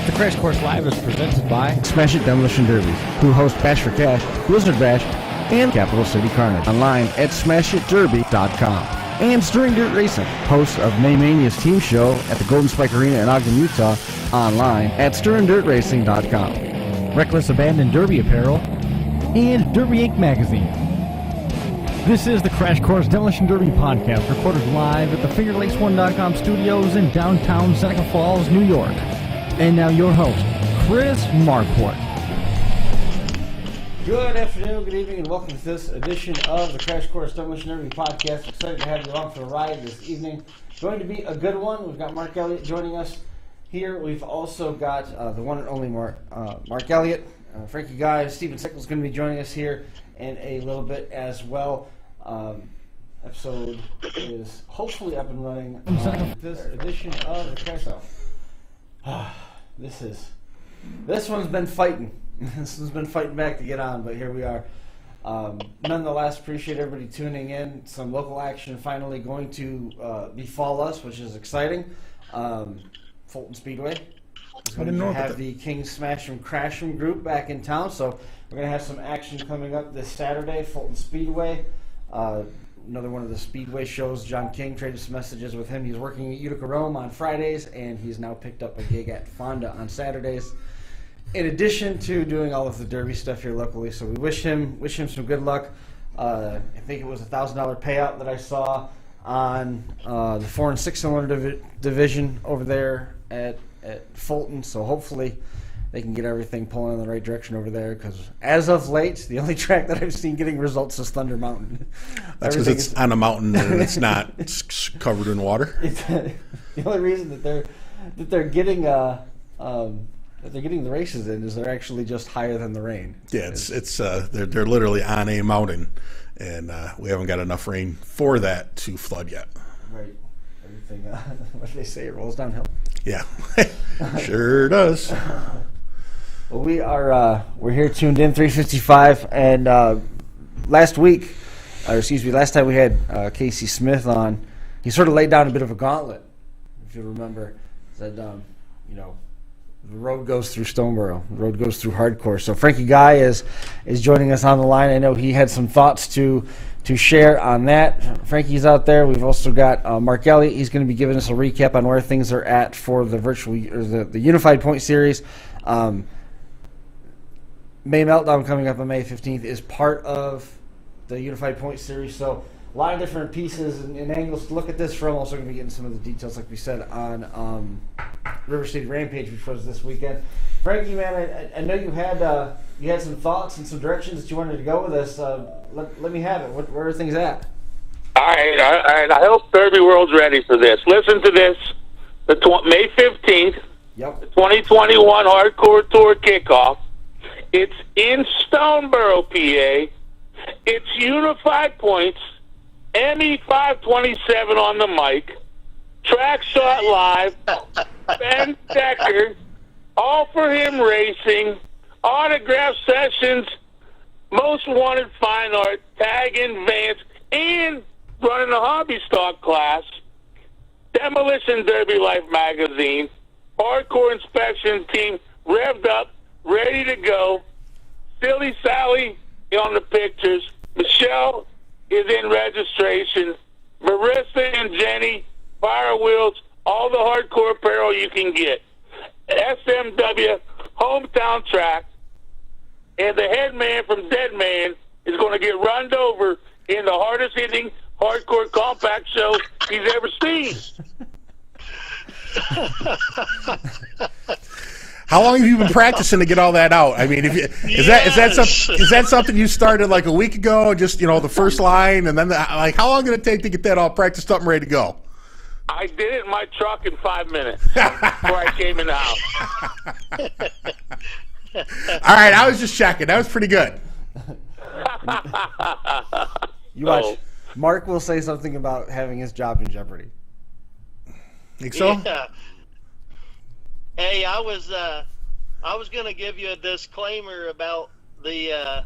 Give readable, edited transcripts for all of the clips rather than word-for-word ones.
The Crash Course Live is presented by Smash It Demolition Derbies, who host Bash for Cash, Blizzard Bash, and Capital City Carnage. Online at SmashItDerby.com. And Stirring Dirt Racing, host of May Mania's team show at the Golden Spike Arena in Ogden, Utah. Online at StirringDirtRacing.com. Reckless Abandon Derby Apparel and Derby Inc. Magazine. This is the Crash Course Demolition Derby podcast, recorded live at the FingerLakes1.com studios in downtown Seneca Falls, New York. And now your host, Chris Marquardt. Good afternoon, good evening, and welcome to this edition of the Crash Course Demolition Derby podcast. Excited to have you along for the ride this evening. It's going to be a good one. We've got Mark Elliott joining us here. We've also got the one and only Mark Elliott, Frankie Guy, Steven Sickles is going to be joining us here in a little bit as well. Episode is hopefully up and running on this edition of the Crash Course. This one's been fighting. This one's been fighting back to get on, but here we are. Nonetheless, appreciate everybody tuning in. Some local action finally going to befall us, which is exciting. Fulton Speedway is going to have the King Smash 'em Crash 'em group back in town, so we're going to have some action coming up this Saturday. Fulton Speedway, another one of the Speedway shows. John King traded some messages with him. He's working at Utica Rome on Fridays, and he's now picked up a gig at Fonda on Saturdays, in addition to doing all of the Derby stuff here locally. So we wish him some good luck. I think it was a $1,000 payout that I saw on the 4 and 6 cylinder division over there at Fulton. So hopefully they can get everything pulling in the right direction over there, because as of late, the only track that I've seen getting results is Thunder Mountain. That's because it's on a mountain and it's not covered in water. The only reason that they're getting the races in is they're actually just higher than the rain. Yeah, they're literally on a mountain, and we haven't got enough rain for that to flood yet. Right. Everything, what do they say? It rolls downhill. Yeah, sure does. Well, we're here tuned in 355, and last time we had Casey Smith on, he sort of laid down a bit of a gauntlet, if you remember. Said, the road goes through Stoneboro, the road goes through hardcore. So Frankie Guy is joining us on the line. I know he had some thoughts to share on that. Frankie's out there. We've also got Mark Elliott. He's going to be giving us a recap on where things are at for the the Unified Point Series. May Meltdown coming up on May 15th is part of the Unified Point Series. So a lot of different pieces and angles to look at this from. Also going to be getting some of the details, like we said, on River City Rampage, which was this weekend. Frankie, man, I know you had some thoughts and some directions that you wanted to go with this. Let me have it. Where are things at? All right. I hope Derby World's ready for this. Listen to this. May 15th, Yep. the 2021 Hardcore Tour kickoff. It's in Stoneboro, PA. It's Unified Points, ME 527 on the mic, Track Shot Live, Ben Decker, All for Him Racing, autograph sessions, Most Wanted Fine Art, Tag in Vans, and running a hobby stock class, Demolition Derby Life magazine, Hardcore Inspection Team revved up, ready to go. Silly Sally on the pictures. Michelle is in registration. Marissa and Jenny, Fire Wheels, all the hardcore apparel you can get. SMW, hometown track. And the head man from Dead Man is going to get run over in the hardest hitting hardcore compact show he's ever seen. How long have you been practicing to get all that out? I mean, is that something you started like a week ago? Just the first line, and then how long did it take to get that all practiced up and ready to go? I did it in my truck in 5 minutes before I came in the house. All right, I was just checking. That was pretty good. You watch. Mark will say something about having his job in jeopardy. Think so? Yeah. Hey, I was going to give you a disclaimer about the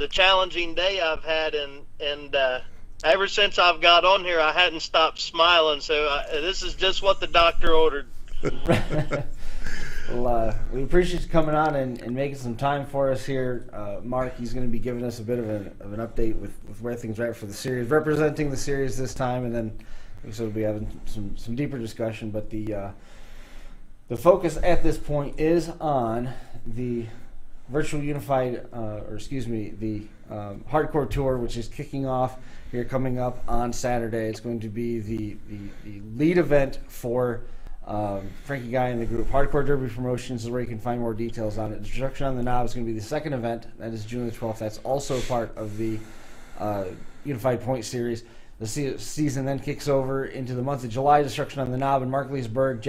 challenging day I've had, and ever since I've got on here, I hadn't stopped smiling. So this is just what the doctor ordered. Well, we appreciate you coming on and making some time for us here. Mark, he's going to be giving us a bit of an update with where things are at for the series, representing the series this time, and then we'll be having some deeper discussion. But the focus at this point is on the Virtual Unified, the Hardcore Tour, which is kicking off here coming up on Saturday. It's going to be the lead event for Frankie Guy and the group. Hardcore Derby Promotions is where you can find more details on it. Destruction on the Knob is going to be the second event. That is June the 12th. That's also part of the Unified Point Series. The season then kicks over into the month of July. Destruction on the Knob in Markleysburg.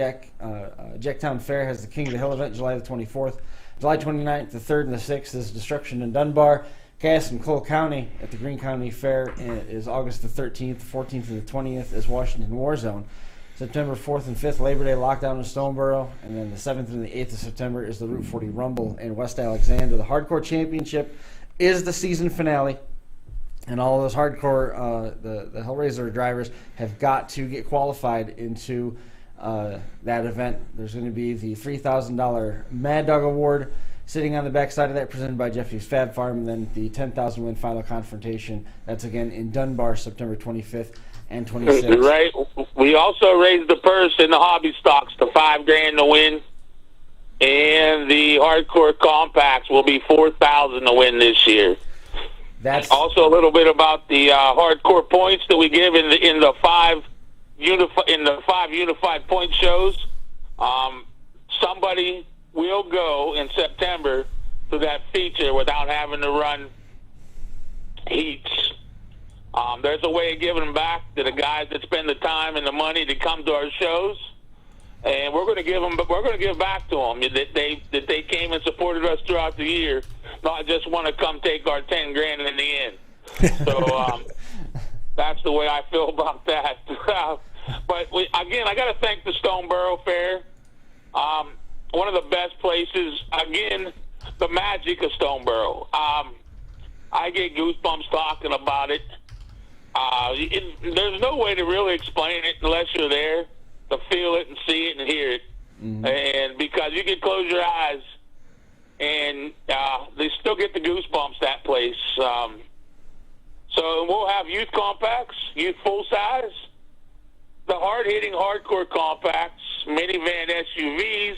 Jacktown Fair has the King of the Hill event July the 24th. July 29th, the 3rd, and the 6th is Destruction in Dunbar. Cass and Cole County at the Greene County Fair is August the 13th. 14th and the 20th is Washington Warzone. September 4th and 5th, Labor Day Lockdown in Stoneboro. And then the 7th and the 8th of September is the Route 40 Rumble in West Alexander. The Hardcore Championship is the season finale. And all those hardcore, the Hellraiser drivers have got to get qualified into that event. There's going to be the $3,000 Mad Dog Award sitting on the backside of that, presented by Jeffy's Fab Farm, and then the 10,000 win final confrontation. That's again in Dunbar, September 25th and 26th. Right. We also raised the purse in the hobby stocks to $5,000 to win, and the hardcore compacts will be $4,000 to win this year. That's also a little bit about the hardcore points that we give in the five unified point shows. Somebody will go in September to that feature without having to run heats. There's a way of giving them back to the guys that spend the time and the money to come to our shows, and we're going to give them. But we're going to give back to them that they came and supported us throughout the year, not just want to come take our $10,000 in the end. So that's the way I feel about that. But again, I got to thank the Stoneboro Fair. One of the best places. Again, the magic of Stoneboro. I get goosebumps talking about it. There's no way to really explain it unless you're there to feel it and see it and hear it. Mm-hmm. And because you can close your eyes and they still get the goosebumps, that place. So we'll have youth compacts, youth full size, the hard-hitting hardcore compacts, minivan SUVs,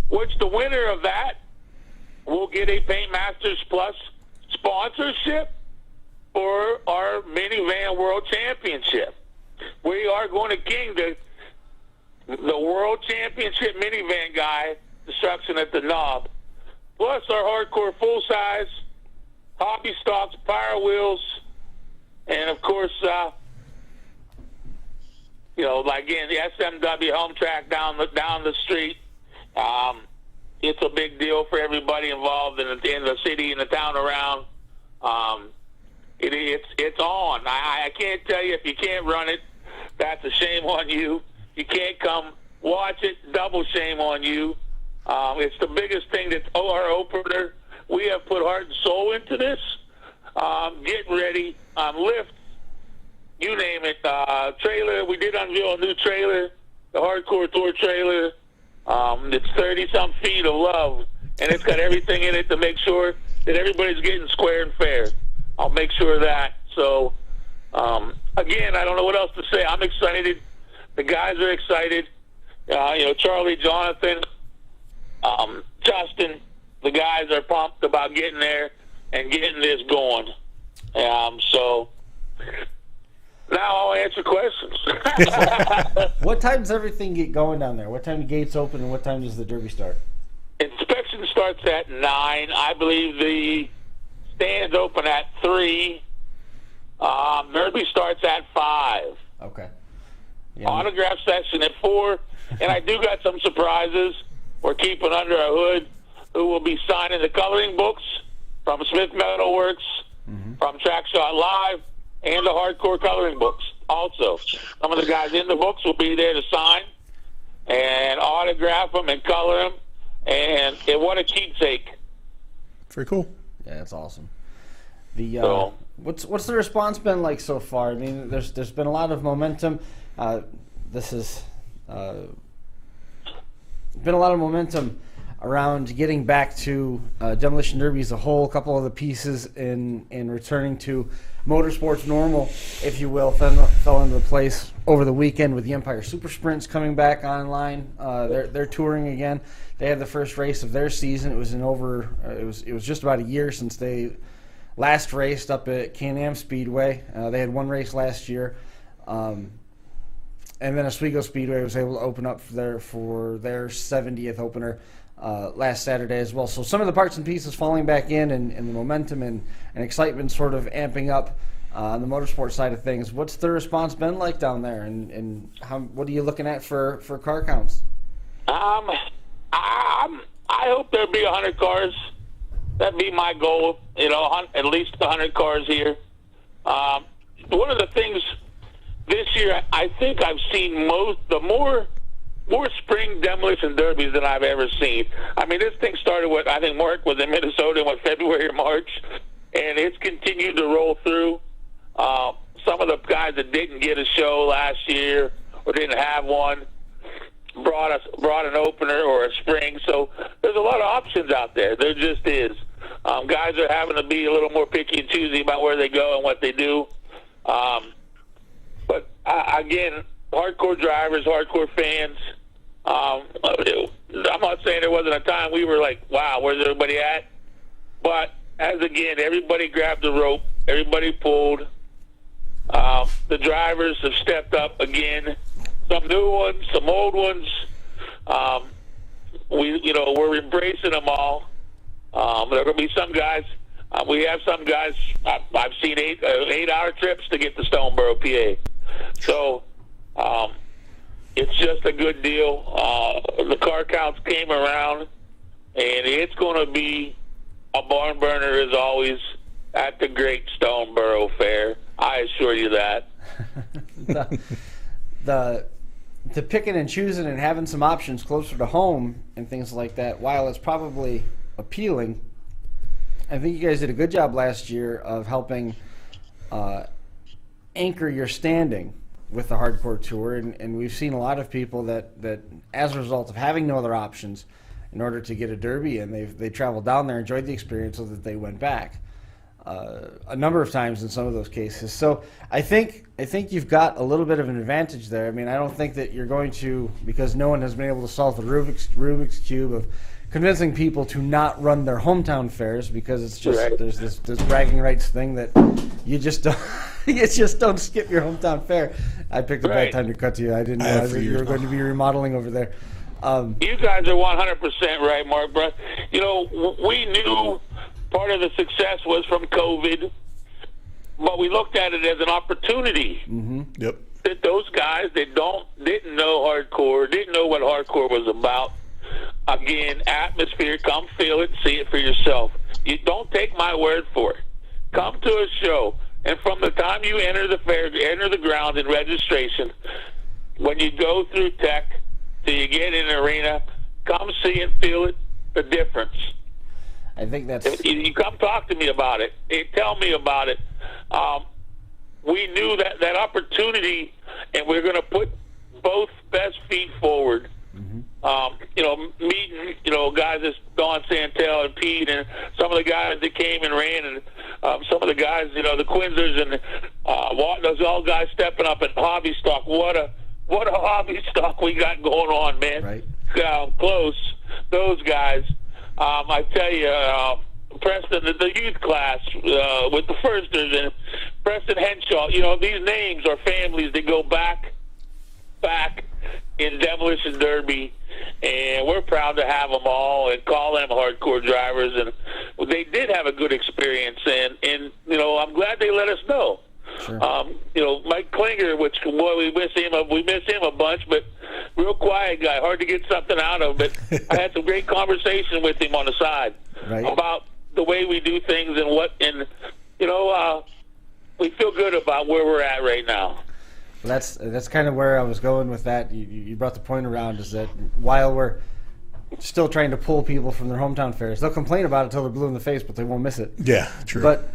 which the winner of that will get a Paint Masters Plus sponsorship for our Minivan World Championship. We are going to king the World Championship Minivan Guy, Destruction at the Knob, plus our hardcore full-size, hobby stocks, Power Wheels, and, of course, again, the SMW home track down the street. It's a big deal for everybody involved in the city and the town around. It's on. I can't tell you, if you can't run it, that's a shame on you. You can't come watch it, double shame on you. It's the biggest thing that's our opener. We have put heart and soul into this. Get ready. Lifts, you name it. Trailer, we did unveil a new trailer, the Hardcore Tour trailer. It's 30-some feet of love, and it's got everything in it to make sure that everybody's getting square and fair. I'll make sure of that. So, again, I don't know what else to say. I'm excited. The guys are excited. Charlie, Jonathan, Justin, the guys are pumped about getting there and getting this going. So now I'll answer questions. What time does everything get going down there? What time do gates open, and what time does the Derby start? Inspection starts at 9. I believe the stands open at 3. Derby starts at 5. Okay. Yeah. Autograph session at 4. And I do got some surprises we're keeping under our hood, who will be signing the coloring books from Smith Metalworks, from Trackshot Live, and the hardcore coloring books. Also, some of the guys in the books will be there to sign and autograph them and color them. And what a keepsake! Very cool. Yeah, that's awesome. What's the response been like so far? I mean, there's been a lot of momentum. This is been a lot of momentum around getting back to Demolition Derby as a whole. A couple of the pieces in returning to motorsports normal, if you will, fell into place over the weekend with the Empire Super Sprints coming back online. They're touring again. They had the first race of their season. It was it was just about a year since they last raced up at Can-Am Speedway. They had one race last year. And then Oswego Speedway was able to open up for their 70th opener last Saturday as well. So some of the parts and pieces falling back in, and the momentum and excitement sort of amping up on the motorsport side of things. What's the response been like down there, and what are you looking at for car counts? I hope there'll be 100 cars. That'd be my goal. At least 100 cars here. One of the things this year, I think I've seen more spring demolition derbies than I've ever seen. I mean, this thing started with, I think Mark was in Minnesota in February or March, and it's continued to roll through. Some of the guys that didn't get a show last year or didn't have one brought an opener or a spring. So there's a lot of options out there. There just is. Guys are having to be a little more picky and choosy about where they go and what they do. But again, hardcore drivers, hardcore fans. I'm not saying there wasn't a time we were like, wow, where's everybody at? But again, everybody grabbed the rope, everybody pulled. The drivers have stepped up again. Some new ones, some old ones. We're embracing them all. There are going to be some guys. We have some guys. I've seen 8-hour trips to get to Stoneboro, PA. So it's just a good deal. The car counts came around, and it's going to be a barn burner as always at the Great Stoneboro Fair. I assure you that. The picking and choosing and having some options closer to home and things like that, while it's probably appealing, I think you guys did a good job last year of helping anchor your standing with the hardcore tour, and we've seen a lot of people that as a result of having no other options in order to get a derby, and they traveled down there, enjoyed the experience, so that they went back a number of times in some of those cases. So I think you've got a little bit of an advantage there. I mean, I don't think that you're going to, because no one has been able to solve the Rubik's Cube of convincing people to not run their hometown fairs, because it's just right. There's this bragging rights thing that you just don't skip your hometown fair. I picked a bad time to cut to you. I didn't realize that you were going to be remodeling over there. You guys are 100% right, Mark. But we knew part of the success was from COVID, but we looked at it as an opportunity. Mm-hmm. Yep. That those guys that didn't know hardcore, didn't know what hardcore was about. Again, atmosphere, come feel it, see it for yourself. You don't take my word for it. Come to a show, and from the time you enter the fair, enter the ground in registration, when you go through tech, till you get in the arena, come see and feel it, the difference. I think that's... You come talk to me about it. Tell me about it. We knew that opportunity, and we're going to put both best feet forward. Mm-hmm. Meeting, guys as Don Santel and Pete, and some of the guys that came and ran, and some of the guys, the Quinzers and those all guys stepping up in hobby stock. What a hobby stock we got going on, man. Right. Close. Those guys. I tell you, Preston, the youth class with the Firsters and Preston Henshaw, these names are families that go back in Demolition Derby, and we're proud to have them all and call them hardcore drivers. And they did have a good experience, and I'm glad they let us know. Sure. Mike Klinger, which, boy, we miss him a bunch, but real quiet guy, hard to get something out of. But I had some great conversation with him on the side about the way we do things and we feel good about where we're at right now. Well, that's kind of where I was going with that. You brought the point around, is that while we're still trying to pull people from their hometown fairs, they'll complain about it until they're blue in the face, but they won't miss it. Yeah, true. But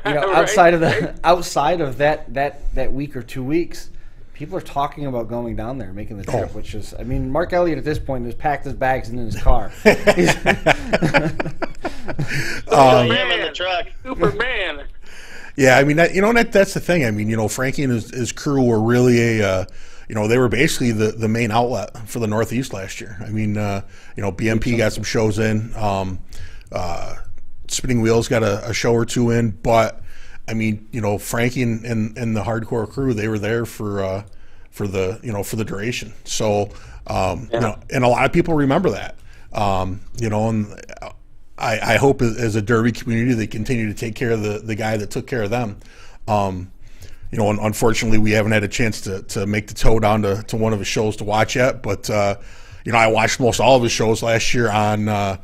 outside of that week or 2 weeks, people are talking about going down there, making the trip, which is, I mean, Mark Elliott at this point has packed his bags and in his car. Him in the truck. Superman. Yeah, I mean, that's the thing. I mean, Frankie and his crew were really they were basically the main outlet for the Northeast last year. I mean, BMP got some shows in. Spinning Wheels got a show or two in, but I mean, Frankie and the hardcore crew, they were there for the duration. So, and a lot of people remember that. And I hope as a Derby community they continue to take care of the guy that took care of them. Unfortunately, we haven't had a chance to make the tow down to one of his shows to watch yet. But I watched most all of his shows last year on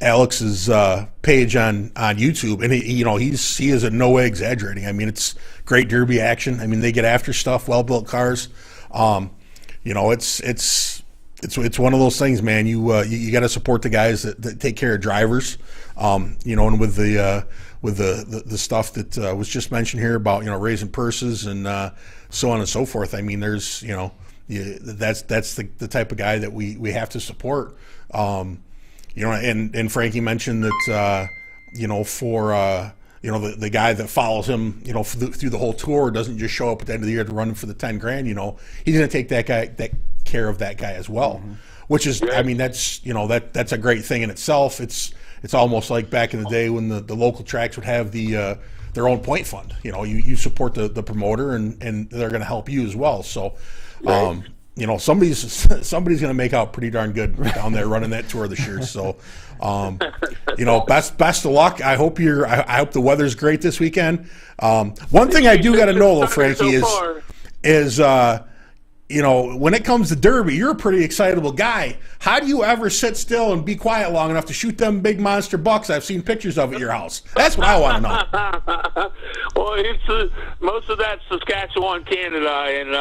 Alex's page on YouTube, and he is in no way exaggerating. I mean, it's great Derby action. I mean, they get after stuff, well built cars. It's one of those things, man. You got to support the guys that take care of drivers. And with the stuff that was just mentioned here about raising purses and so on and so forth. I mean, there's that's the type of guy that we have to support. And Frankie mentioned that for the guy that follows him through the whole tour doesn't just show up at the end of the year to run for the $10,000. He's going to take care of that guy as well, which is, I mean, that's that's a great thing in itself. It's almost like back in the day when the local tracks would have their own point fund. You support the promoter and they're going to help you as well. So, somebody's going to make out pretty darn good down there running that tour this year. So, best of luck. I hope I hope the weather's great this weekend. One thing I do got to know though, Frankie, is when it comes to Derby, you're a pretty excitable guy. How do you ever sit still and be quiet long enough to shoot them big monster bucks I've seen pictures of at your house? That's what I want to know. Well, it's most of that's Saskatchewan, Canada, and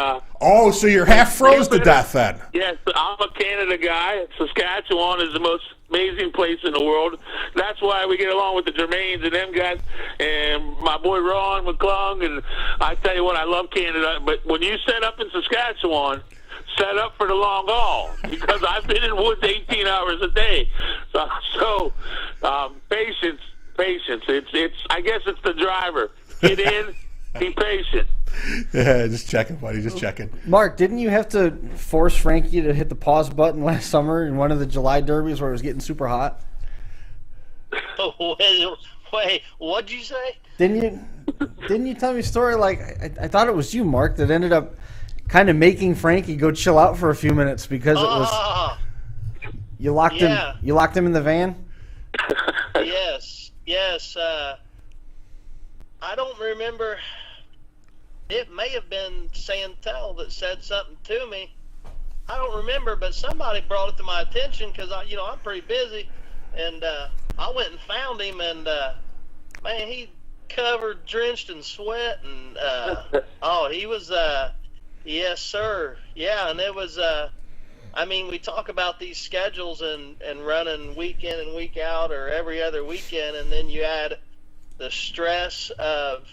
so you're half froze to death then. Yes, I'm a Canada guy. Saskatchewan is the most amazing place in the world. That's why we get along with the Germains and them guys, and my boy Ron McClung. And I tell you what, I love Canada. But when you set up in Saskatchewan, set up for the long haul, because I've been in woods 18 hours a day. So patience. It's I guess it's the driver. Get in, be patient. Yeah, just checking, buddy. Just checking. Mark, didn't you have to force Frankie to hit the pause button last summer in one of the July derbies where it was getting super hot? Wait, what'd you say? Didn't you tell me a story like I thought it was you, Mark, that ended up kind of making Frankie go chill out for a few minutes because it was you locked him in the van? Yes. I don't remember. It may have been Santel that said something to me. I don't remember, but somebody brought it to my attention because I'm pretty busy, and I went and found him, and man, he covered, drenched in sweat, and he was yes sir, yeah, and it was we talk about these schedules and running week in and week out or every other weekend, and then you add the stress of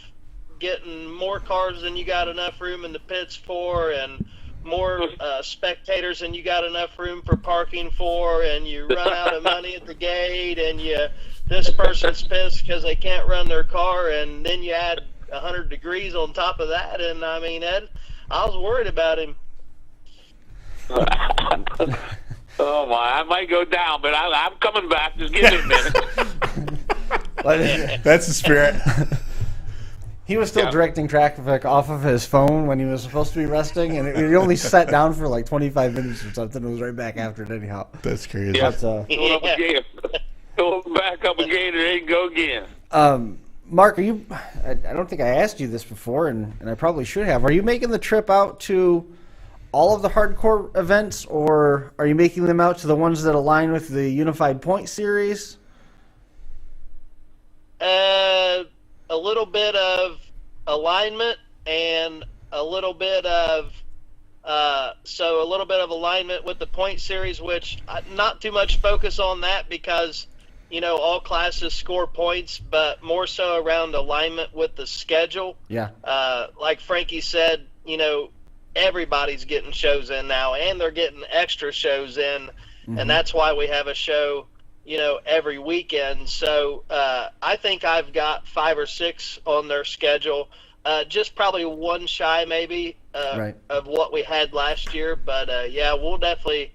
getting more cars than you got enough room in the pits for, and more spectators than you got enough room for parking for, and you run out of money at the gate, and this person's pissed because they can't run their car, and then you add 100 degrees on top of that, and I mean, Ed, I was worried about him. Oh my, I might go down, but I'm coming back. Just give me a minute. That's the spirit. He was still directing traffic off of his phone when he was supposed to be resting, and he only sat down for like 25 minutes or something. It was right back after it anyhow. That's crazy. Yeah. Go back up again and then go again. Mark, I don't think I asked you this before, and I probably should have. Are you making the trip out to all of the hardcore events, or are you making them out to the ones that align with the Unified Point Series? A little bit of alignment and a little bit of alignment with the point series, which not too much focus on that because all classes score points, but more so around alignment with the schedule. Yeah. Like Frankie said, everybody's getting shows in now, and they're getting extra shows in, and that's why we have a show, every weekend. So I think I've got 5 or 6 on their schedule, just probably one shy maybe of what we had last year. But yeah, we'll definitely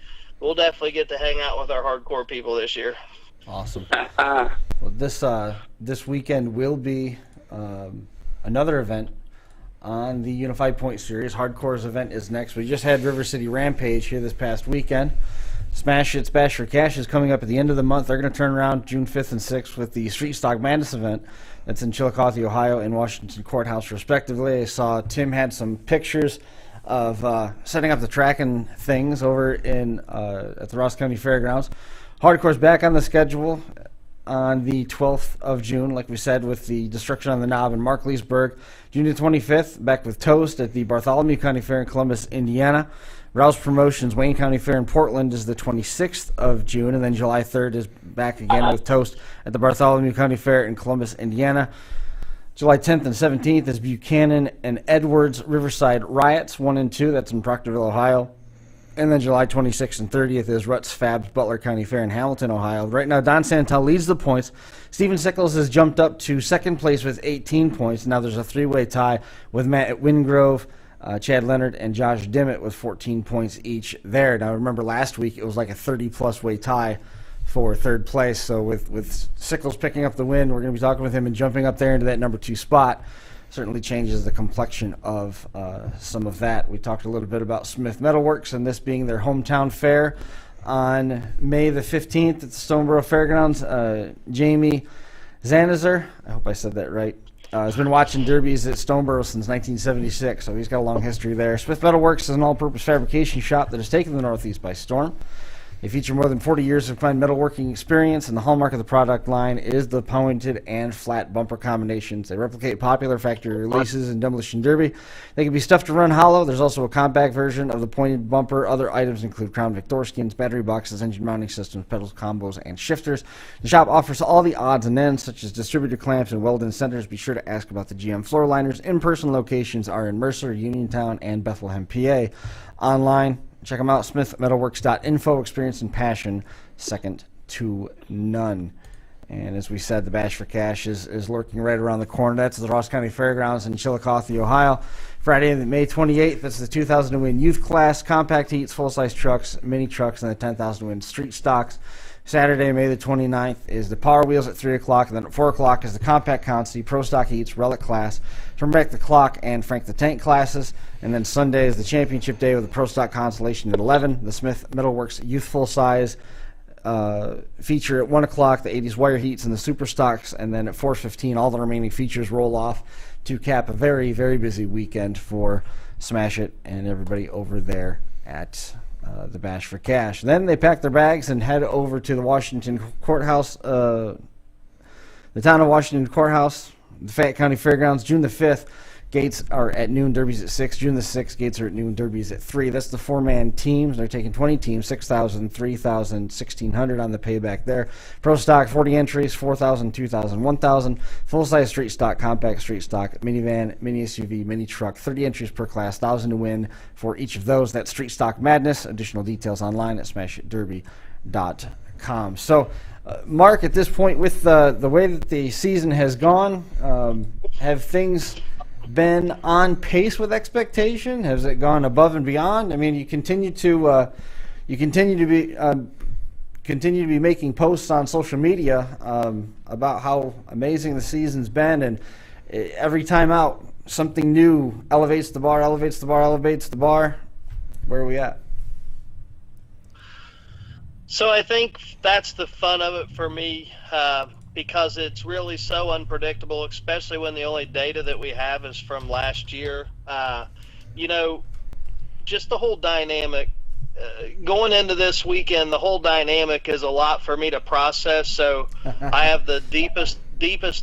get to hang out with our hardcore people this year. Awesome. Well, this weekend will be another event on the Unified Point Series. Hardcore's event is next. We just had River City Rampage here this past weekend. Smash It's Bash for Cash is coming up at the end of the month. They're going to turn around June 5th and 6th with the Street Stock Madness event that's in Chillicothe, Ohio, and Washington Courthouse, respectively. I saw Tim had some pictures of setting up the tracking things over in at the Ross County Fairgrounds. Hardcore's back on the schedule on the 12th of June, like we said, with the Destruction on the Knob in Mark Leesburg. June the 25th, back with Toast at the Bartholomew County Fair in Columbus, Indiana. Rouse Promotions Wayne County Fair in Portland is the 26th of June, and then July 3rd is back again with Toast at the Bartholomew County Fair in Columbus, Indiana. July 10th and 17th is Buchanan and Edwards Riverside Riots 1 and 2. That's in Proctorville, Ohio. And then July 26th and 30th is Ruts Fab's Butler County Fair in Hamilton, Ohio. Right now, Don Santel leads the points. Steven Sickles has jumped up to second place with 18 points. Now there's a 3-way tie with Matt Wingrove, Chad Leonard, and Josh Dimmitt with 14 points each there. Now remember, last week it was like a 30-plus way tie for third place. So with Sickles picking up the win, we're going to be talking with him and jumping up there into that number 2 spot. Certainly changes the complexion of some of that. We talked a little bit about Smith Metalworks and this being their hometown fair on May the 15th at the Stoneboro Fairgrounds. Jamie Zanizer, I hope I said that right, has been watching derbies at Stoneboro since 1976, so he's got a long history there. Smith Metalworks is an all-purpose fabrication shop that has taken the Northeast by storm. They feature more than 40 years of fine metalworking experience, and the hallmark of the product line is the pointed and flat bumper combinations. They replicate popular factory releases in Demolition Derby. They can be stuffed to run hollow. There's also a compact version of the pointed bumper. Other items include Crown Victor skins, battery boxes, engine mounting systems, pedals, combos, and shifters. The shop offers all the odds and ends, such as distributor clamps and weld-in centers. Be sure to ask about the GM floor liners. In-person locations are in Mercer, Uniontown, and Bethlehem, PA. Online, check them out, smithmetalworks.info. Experience and passion, second to none. And as we said, the Bash for Cash is lurking right around the corner. That's the Ross County Fairgrounds in Chillicothe, Ohio. Friday, May 28th, that's the 2,000 to win youth class, compact heats, full-size trucks, mini trucks, and the 10,000 to win street stocks. Saturday, May the 29th, is the Power Wheels at 3 o'clock, and then at 4 o'clock is the Compact Consti, Pro Stock Heats, Relic Class, Turn Back the Clock, and Frank the Tank classes. And then Sunday is the Championship Day with the Pro Stock Constellation at 11, the Smith Metalworks Youth Full Size feature at 1 o'clock, the 80s Wire Heats and the Super Stocks, and then at 4:15 all the remaining features roll off to cap a very, very busy weekend for Smash It and everybody over there at the Bash for Cash. Then they pack their bags and head over to the Washington Courthouse, the town of Washington Courthouse, the Fayette County Fairgrounds, June the 5th. Gates are at noon, derbies at 6. June the 6th, gates are at noon, derbies at 3. That's the 4-man teams. They're taking 20 teams, 6,000, 3,000, 1,600 on the payback there. Pro stock, 40 entries, 4,000, 2,000, 1,000. Full-size street stock, compact street stock, minivan, mini SUV, mini truck, 30 entries per class, 1,000 to win for each of those. That's Street Stock Madness. Additional details online at smashitderby.com. So, Mark, at this point, with the way that the season has gone, have things been on pace with expectation? Has it gone above and beyond? I mean, you continue to be making posts on social media about how amazing the season's been, and every time out, something new elevates the bar. Where are we at? So I think that's the fun of it for me, because it's really so unpredictable, especially when the only data that we have is from last year. Just the whole dynamic. Going into this weekend, the whole dynamic is a lot for me to process, so I have the deepest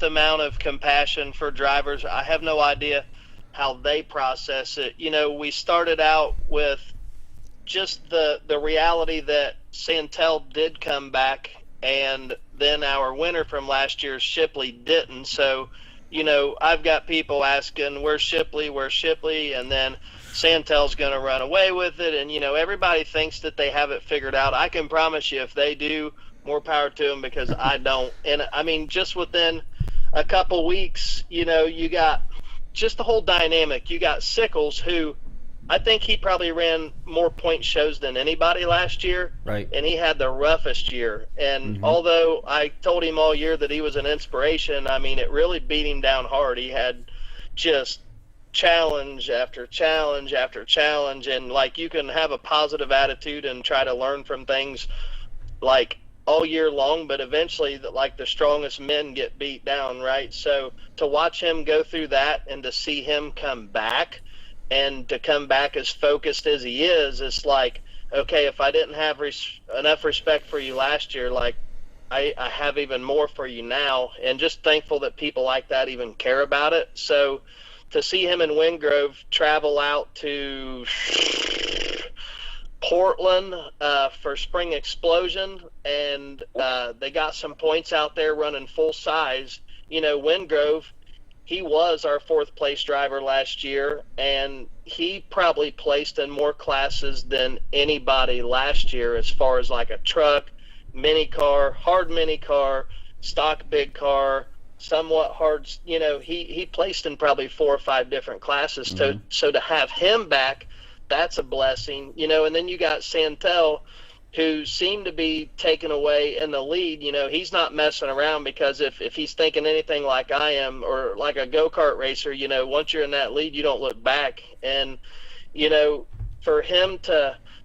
amount of compassion for drivers. I have no idea how they process it. We started out with just the reality that Santel did come back, and then our winner from last year, Shipley, didn't. So, I've got people asking, where's Shipley? And then Santel's going to run away with it. And, everybody thinks that they have it figured out. I can promise you if they do, more power to them, because I don't. And, I mean, just within a couple weeks, you got just the whole dynamic. You got Sickles, who I think he probably ran more point shows than anybody last year. Right. And he had the roughest year. And although I told him all year that he was an inspiration, I mean, it really beat him down hard. He had just challenge after challenge after challenge. And, like, you can have a positive attitude and try to learn from things, like, all year long, but eventually, like, the strongest men get beat down, right? So to watch him go through that and to see him come back, and to come back as focused as he is, it's like, okay, if I didn't have enough respect for you last year, like, I have even more for you now, and just thankful that people like that even care about it. So to see him and Wingrove travel out to Portland for Spring Explosion, and they got some points out there running full size. Wingrove, he was our 4th place driver last year, and he probably placed in more classes than anybody last year, as far as like a truck, mini car, hard mini car, stock big car, somewhat hard. He placed in probably 4 or 5 different classes. So to have him back, that's a blessing. And then you got Santel, who seemed to be taken away in the lead. He's not messing around, because if he's thinking anything like I am, or like a go-kart racer, once you're in that lead, you don't look back. And, for him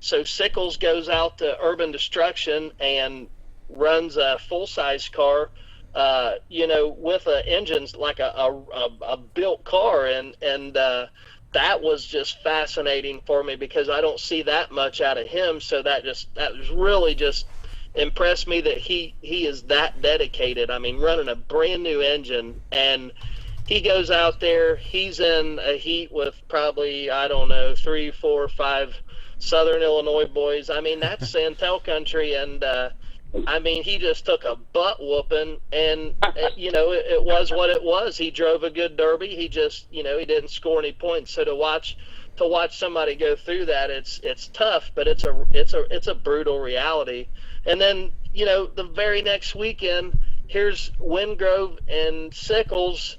so Sickles goes out to Urban Destruction and runs a full-size car, with engines like a built car. And that was just fascinating for me, because I don't see that much out of him. So that was really just impressed me, that he is that dedicated. I mean, running a brand new engine, and he goes out there, he's in a heat with probably, I don't know, 3, 4, 5 Southern Illinois boys. I mean, that's Santel country. And, I mean, he just took a butt whooping, and it was what it was. He drove a good derby. He just, he didn't score any points. So to watch somebody go through that, it's tough, but it's a brutal reality. And then, the very next weekend, here's Wingrove and Sickles.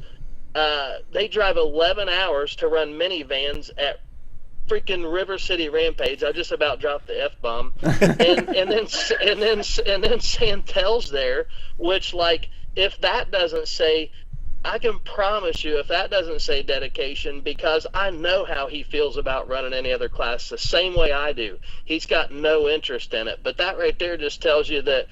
They drive 11 hours to run minivans at freaking River City Rampage. I just about dropped the F-bomb. and then Santel's there, which, like, if that doesn't say, I can promise you, if that doesn't say dedication, because I know how he feels about running any other class the same way I do. He's got no interest in it. But that right there just tells you that,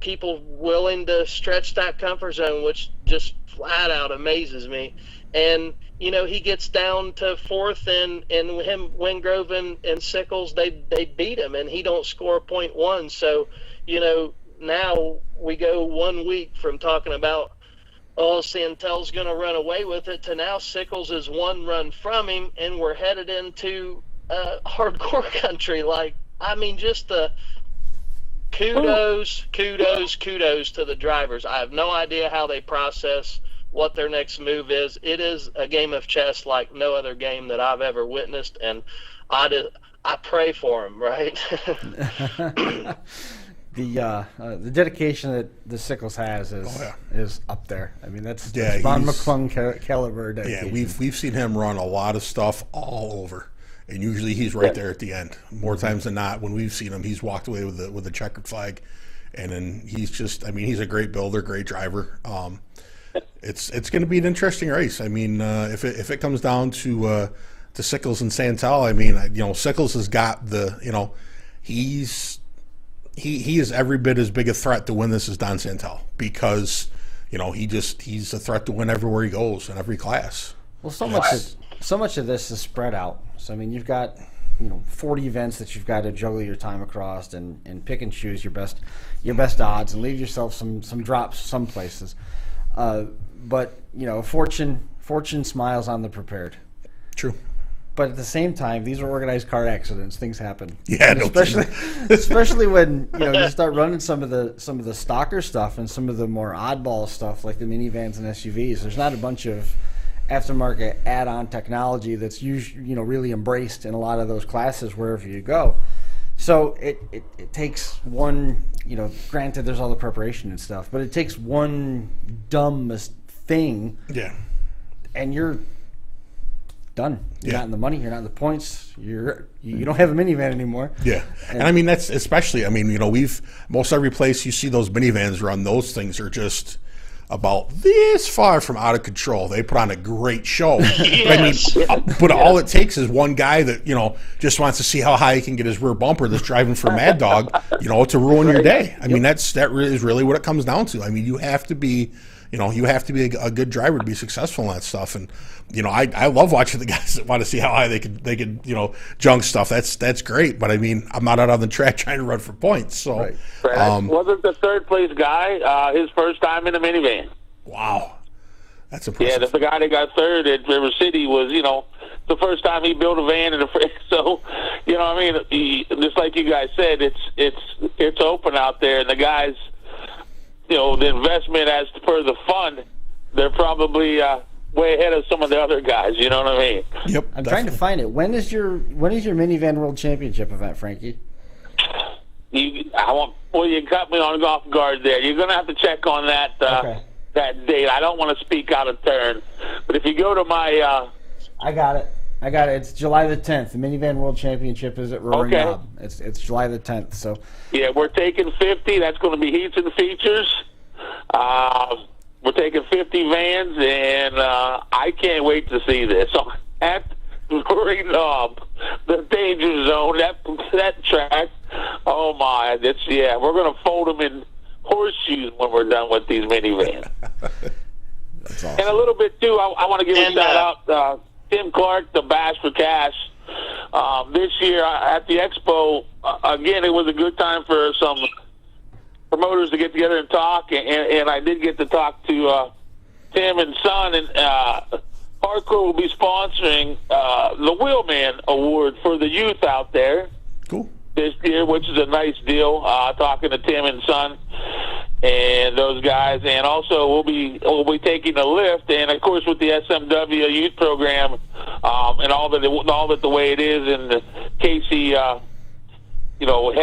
people willing to stretch that comfort zone, which just flat out amazes me. And he gets down to 4th, and him, Wingrove and Sickles, they beat him, and he don't score .1. So, now we go 1 week from talking about, Santel's going to run away with it, to now Sickles is 1 run from him, and we're headed into hardcore country. Like, I mean, just the kudos to the drivers. I have no idea how they process what their next move is. It is a game of chess like no other game that I've ever witnessed, and I pray for them, right? The dedication that the Sickles has is up there. I mean, that's Yeah, Von he's- McClung caliber Yeah, dedication. we've seen him run a lot of stuff all over, and usually he's right there at the end. More times than not, when we've seen him, he's walked away with a checkered flag, and then he's a great builder, great driver. It's going to be an interesting race. I mean, if it comes down to Sickles and Santel, I mean, Sickles has got the, he is every bit as big a threat to win this as Don Santel, because he's a threat to win everywhere he goes in every class. Well, so much of this is spread out. So I mean, you've got 40 events that you've got to juggle your time across, and pick and choose your best odds, and leave yourself some drops some places. But fortune smiles on the prepared. True. But at the same time, these are organized car accidents. Things happen. Yeah, And especially when you start running some of the stocker stuff and some of the more oddball stuff like the minivans and SUVs. There's not a bunch of aftermarket add-on technology that's really embraced in a lot of those classes wherever you go. So it takes one, granted there's all the preparation and stuff, but it takes one dumb thing, and you're done. You're not in the money. You're not in the points. You don't have a minivan anymore. Yeah, and I mean that's especially. I mean, most every place you see those minivans run, those things are just about this far from out of control. They put on a great show. Yes. But all it takes is one guy that, just wants to see how high he can get his rear bumper that's driving for Mad Dog, to ruin your day. I mean, that is really what it comes down to. I mean, you have to be a good driver to be successful in that stuff. And, I love watching the guys that want to see how high they could junk stuff. That's great. But I mean, I'm not out on the track trying to run for points. So, wasn't the third place guy his first time in a minivan? Wow. That's impressive. Yeah, the guy that got third at River City was, the first time he built a van in a so, just like you guys said, it's open out there, and the guys, the investment as per the fund, they're probably way ahead of some of the other guys. You know what I mean? Yep. I'm trying to find it. When is your minivan world championship event, Frankie? You got me on off guard there. You're going to have to check on that that date. I don't want to speak out of turn, but if you go to my, I got it. It's July the 10th. The minivan world championship is at Roaring Knob. It's July the 10th. So yeah, we're taking 50. That's going to be heats and features. We're taking 50 vans, and I can't wait to see this. So at Roaring Knob, the danger zone, that track. Oh my! We're going to fold them in horseshoes when we're done with these minivans. That's awesome. And a little bit too. I want to give a shout out. Tim Clark, the Bash for Cash. This year at the Expo, again, it was a good time for some promoters to get together and talk, and I did get to talk to Tim and Son, and Hardcore will be sponsoring the Wheelman Award for the youth out there. Cool. This year, which is a nice deal. Talking to Tim and Son and those guys, and also we'll be taking a lift, and of course with the SMW youth program and all that the way it is, and Casey, head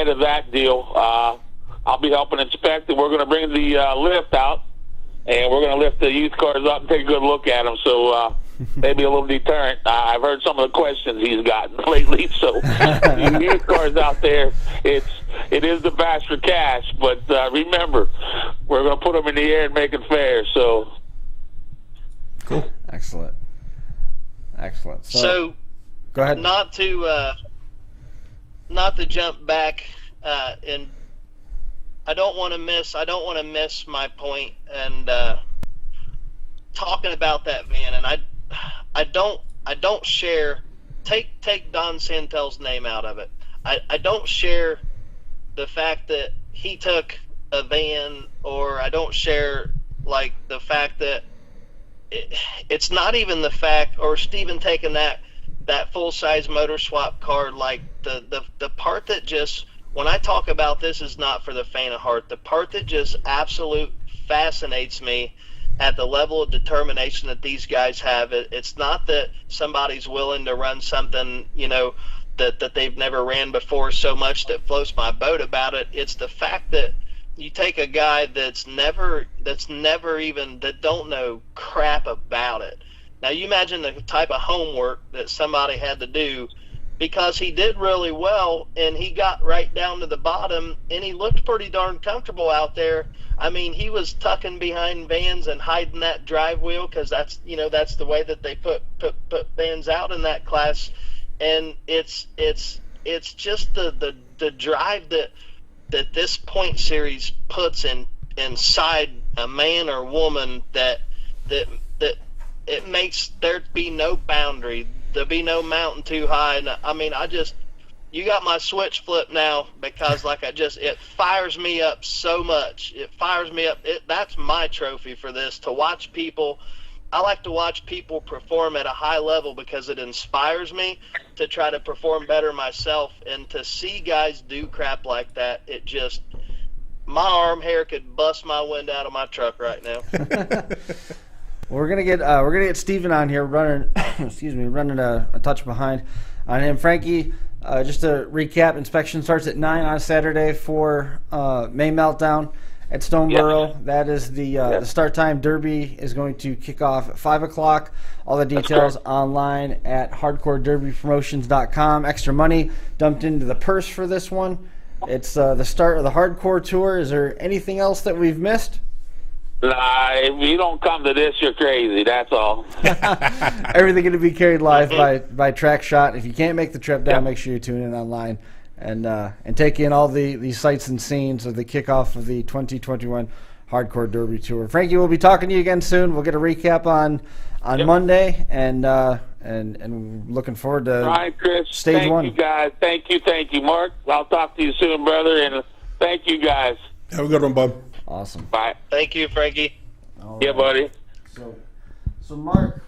of that deal. I'll be helping inspect, and we're going to bring the lift out, and we're going to lift the youth cars up and take a good look at them. So. Maybe a little deterrent. I've heard some of the questions he's gotten lately. So, youth cars out there, it is the Bash for Cash. But remember, we're going to put them in the air and make it fair. So, cool, excellent. So go ahead. Not to jump back, and I don't want to miss my point and talking about that van, and I don't share. Take Don Santel's name out of it. I don't share the fact that he took a van, or I don't share like the fact that it's not even the fact, or Steven taking that full size motor swap car. Like the part that just, when I talk about this, is not for the faint of heart. The part that just absolute fascinates me at the level of determination that these guys have. It's not that somebody's willing to run something, that they've never ran before so much that floats my boat about it. It's the fact that you take a guy that don't know crap about it. Now you imagine the type of homework that somebody had to do, because he did really well and he got right down to the bottom and he looked pretty darn comfortable out there. I mean, he was tucking behind vans and hiding that drive wheel, because that's the way that they put vans out in that class. And it's just the drive that this point series puts inside a man or woman that it makes there be no boundary, there be no mountain too high. And I mean, you got my switch flip now, because it fires me up so much. It fires me up. That's my trophy for this, to watch people. I like to watch people perform at a high level, because it inspires me to try to perform better myself. And to see guys do crap like that, it just, my arm hair could bust my wind out of my truck right now. we're gonna get Steven on here running. Excuse me, running a touch behind on him. Frankie, just to recap, inspection starts at 9 on Saturday for May Meltdown at Stoneboro. Yes. That is the start time. Derby is going to kick off at 5 o'clock. All the details online at hardcorederbypromotions.com. Extra money dumped into the purse for this one. It's the start of the Hardcore Tour. Is there anything else that we've missed? Nah, if you don't come to this, you're crazy. That's all. Everything going to be carried live by Track Shot. If you can't make the trip down, make sure you tune in online and take in all the sights and scenes of the kickoff of the 2021 Hardcore Derby Tour. Frankie, we'll be talking to you again soon. We'll get a recap on Monday, and looking forward to Right, Chris. stage one. Thank you, guys. Thank you, Mark. I'll talk to you soon, brother, and thank you, guys. Have a good one, bud. Awesome. Bye. Thank you, Frankie. All Yeah, right. buddy. So Mark,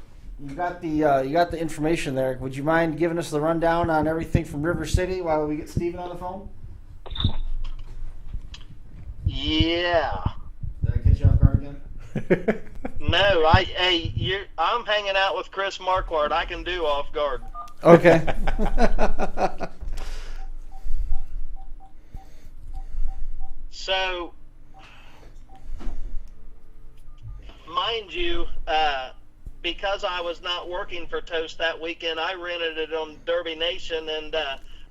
you got the information there. Would you mind giving us the rundown on everything from River City while we get Steven on the phone? Yeah. Did I catch you off guard again? No, I'm hanging out with Chris Marquardt. I can do off guard. Okay. So, mind you, because I was not working for Toast that weekend, I rented it on Derby Nation, and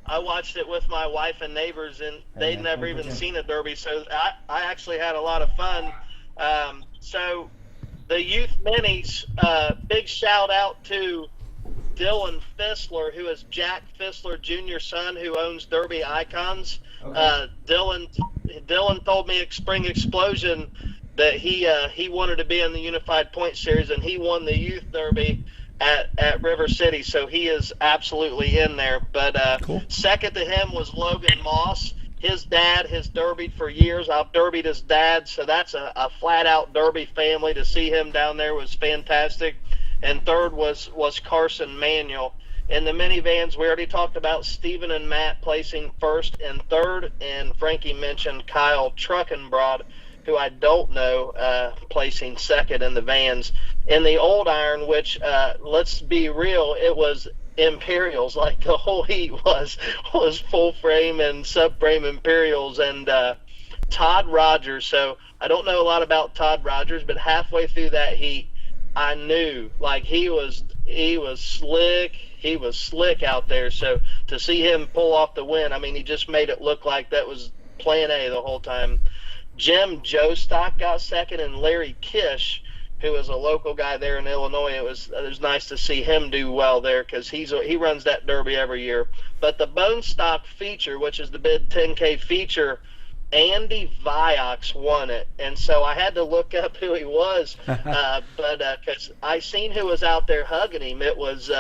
I watched it with my wife and neighbors, and they'd never even seen a Derby, so I actually had a lot of fun. So the youth minis, big shout out to Dylan Fissler, who is Jack Fissler Jr.'s son, who owns Derby Icons. Okay. Dylan told me at Spring Explosion that he wanted to be in the Unified Point Series, and he won the Youth Derby at River City, so he is absolutely in there. But Cool. Second to him was Logan Moss. His dad has derbied for years. I've derbied his dad, so that's a flat-out Derby family. To see him down there was fantastic. And third was Carson Manuel. In the minivans, we already talked about Steven and Matt placing first and third, and Frankie mentioned Kyle Truckenbrod, who I don't know, placing second in the vans. In the old iron, which, let's be real, it was Imperials. Like, the whole heat was full frame and subframe Imperials, and Todd Rogers. So I don't know a lot about Todd Rogers, but halfway through that heat, I knew, like, he was slick. He was slick out there. So to see him pull off the win, I mean, he just made it look like that was plan A the whole time. Jim Jostock got second, and Larry Kish, who is a local guy there in Illinois, it was nice to see him do well there, because he runs that Derby every year. But the Bone Stock feature, which is the big 10K feature, Andy Viox won it, and so I had to look up who he was, but because I seen who was out there hugging him. It was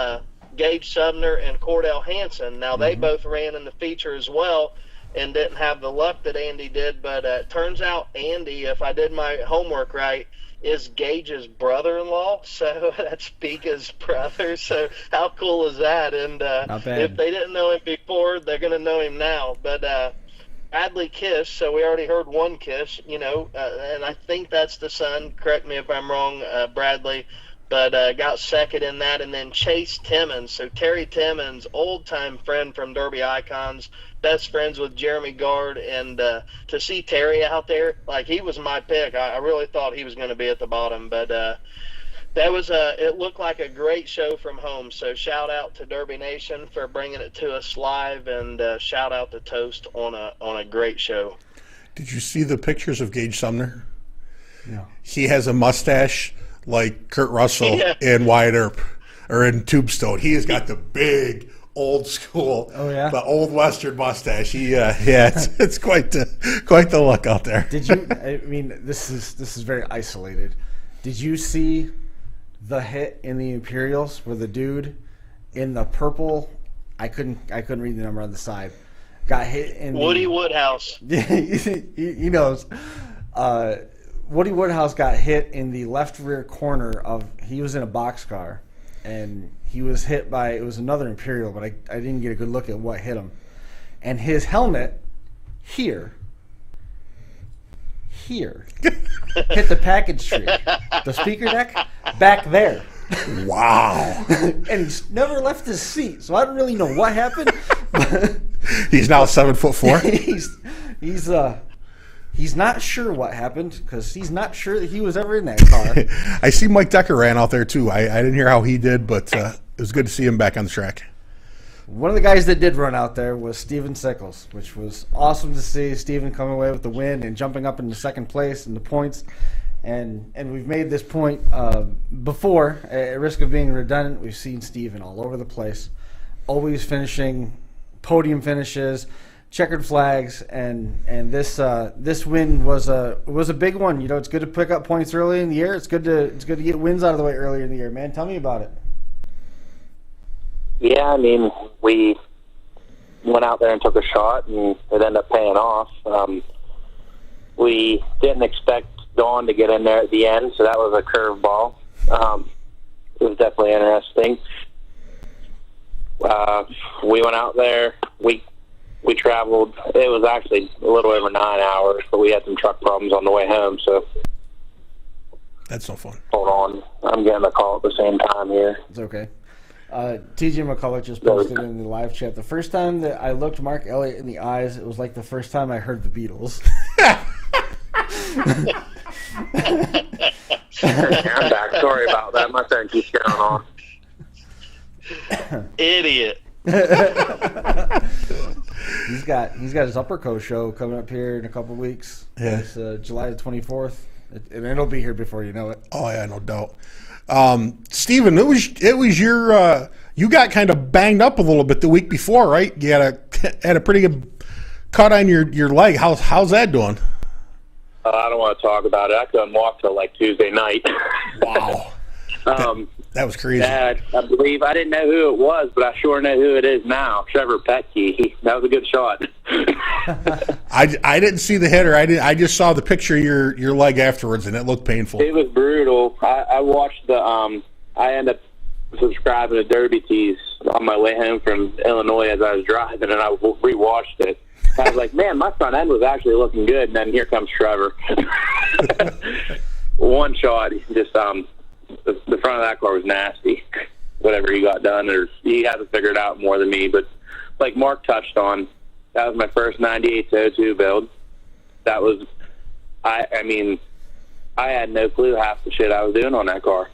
Gage Sumner and Cordell Hansen. Now they both ran in the feature as well, and didn't have the luck that Andy did, but it turns out Andy, if I did my homework right, is Gage's brother-in-law, so that's Pika's brother. So how cool is that? And if they didn't know him before, they're going to know him now. But Bradley Kish, so we already heard one Kish, and I think that's the son. Correct me if I'm wrong, Bradley. But got second in that. And then Chase Timmons. So Terry Timmons, old-time friend from Derby Icons, best friends with Jeremy Gard. And to see Terry out there, like, he was my pick. I really thought he was going to be at the bottom. But that was it looked like a great show from home. So shout out to Derby Nation for bringing it to us live, and shout out to Toast on a great show. Did you see the pictures of Gage Sumner? No. He has a mustache like Kurt Russell in Wyatt Earp, or in Tombstone. He has got the big old school, the old Western mustache. He, it's quite the look out there. Did you? I mean, this is very isolated. Did you see the hit in the Imperials where the dude in the purple? I couldn't read the number on the side. Got hit in Woody Woodhouse. he knows. Woody Woodhouse got hit in the left rear corner of. He was in a boxcar, and he was hit by. It was another Imperial, but I didn't get a good look at what hit him. And his helmet here hit the package tree, the speaker deck. back there. Wow. And he's never left his seat, so I don't really know what happened. He's now 7'4". He's not sure what happened because he's not sure that he was ever in that car. I see Mike Decker ran out there too. I didn't hear how he did, but it was good to see him back on the track. One of the guys that did run out there was Steven Sickles, which was awesome to see. Steven coming away with the win and jumping up into second place in the points. And we've made this point before, at risk of being redundant. We've seen Steven all over the place, always finishing podium finishes, checkered flags, and this win was a big one. You know, it's good to pick up points early in the year. It's good to get wins out of the way earlier in the year. Man, tell me about it. Yeah, I mean, we went out there and took a shot, and it ended up paying off. We didn't expect Dawn to get in there at the end, so that was a curveball. It was definitely interesting. We went out there. We traveled. It was actually a little over 9 hours, but we had some truck problems on the way home, so. That's no fun. Hold on. I'm getting a call at the same time here. It's okay. TJ McCullough just posted in the live chat, the first time that I looked Mark Elliott in the eyes, it was like the first time I heard the Beatles. I'm back. Sorry about that. My phone keeps going on. Idiot. He's got his Upper Coast show coming up here in a couple weeks. Yeah. It's July the 24th, and it'll be here before you know it. Oh yeah, no doubt. Steven, it was your you got kind of banged up a little bit the week before, right? You had a pretty good cut on your leg. How's that doing? I don't want to talk about it. I couldn't walk till like Tuesday night. Wow. That was crazy. I believe I didn't know who it was, but I sure know who it is now. Trevor Petke. That was a good shot. I didn't see the hitter. I just saw the picture of your leg afterwards, and it looked painful. It was brutal. I watched the. I ended up subscribing to Derby Tees on my way home from Illinois as I was driving, and I rewatched it. I was like, man, my front end was actually looking good, and then here comes Trevor. One shot, just the front of that car was nasty. Whatever he got done, or he had to figure it out more than me. But like Mark touched on, that was my first 98-02 build. That was, I mean, I had no clue half the shit I was doing on that car.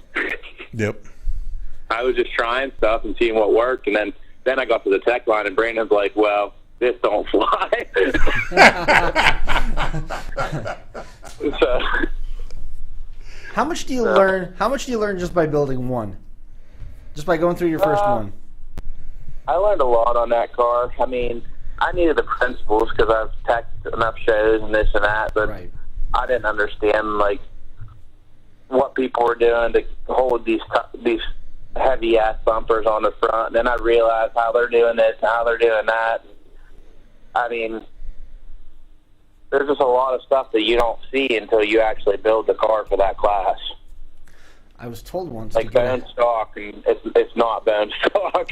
Yep. I was just trying stuff and seeing what worked, and then I got to the tech line, and Brandon's like, well, this don't fly. So, How much do you learn? How much do you learn just by building one? Just by going through your first one? I learned a lot on that car. I mean, I needed the principles because I've teched enough shows and this and that, but Right. I didn't understand like what people were doing to hold these heavy ass bumpers on the front. And then I realized how they're doing this, how they're doing that. I mean, there's just a lot of stuff that you don't see until you actually build the car for that class. I was told once Like bone stock, and it's not bone stock.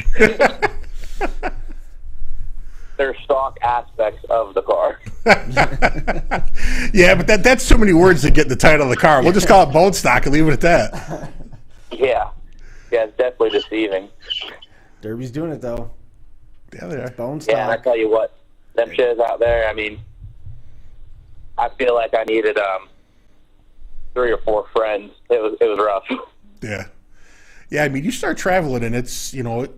There's stock aspects of the car. Yeah, but that's too many words to get the title of the car. We'll just call it bone stock and leave it at that. Yeah, it's definitely deceiving. Derby's doing it though. Yeah, they are. Bone stock. Yeah, and I tell you what, them shows out there, I mean, I feel like I needed 3 or 4 friends. It was rough. Yeah. Yeah, I mean, you start traveling, and it's, you get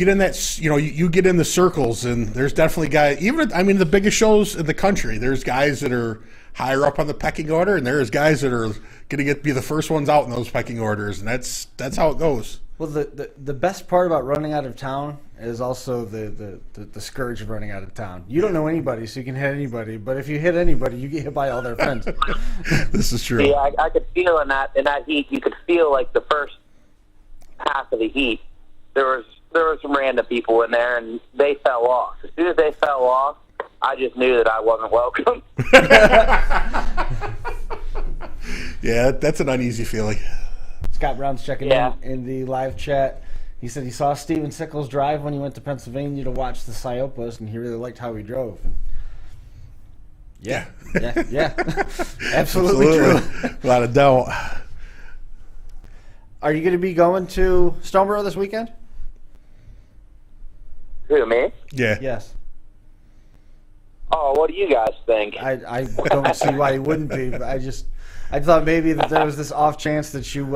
in that, you get in the circles, and there's definitely guys, even, I mean, the biggest shows in the country, there's guys that are higher up on the pecking order, and there's guys that are going to be the first ones out in those pecking orders, and that's how it goes. Well, the best part about running out of town is also the scourge of running out of town. You don't know anybody, so you can hit anybody. But if you hit anybody, you get hit by all their friends. This is true. Yeah, I could feel in that heat. You could feel like the first half of the heat. There were some random people in there, and they fell off. As soon as they fell off, I just knew that I wasn't welcome. Yeah, that's an uneasy feeling. Scott Brown's checking in the live chat. He said he saw Steven Sickles drive when he went to Pennsylvania to watch the Siopas, and he really liked how he drove. And yeah. Absolutely true. Without a doubt. Are you going to be going to Stoneboro this weekend? Who, me? Yeah. Yes. Oh, what do you guys think? I don't see why you wouldn't be. But I thought maybe that there was this off chance that you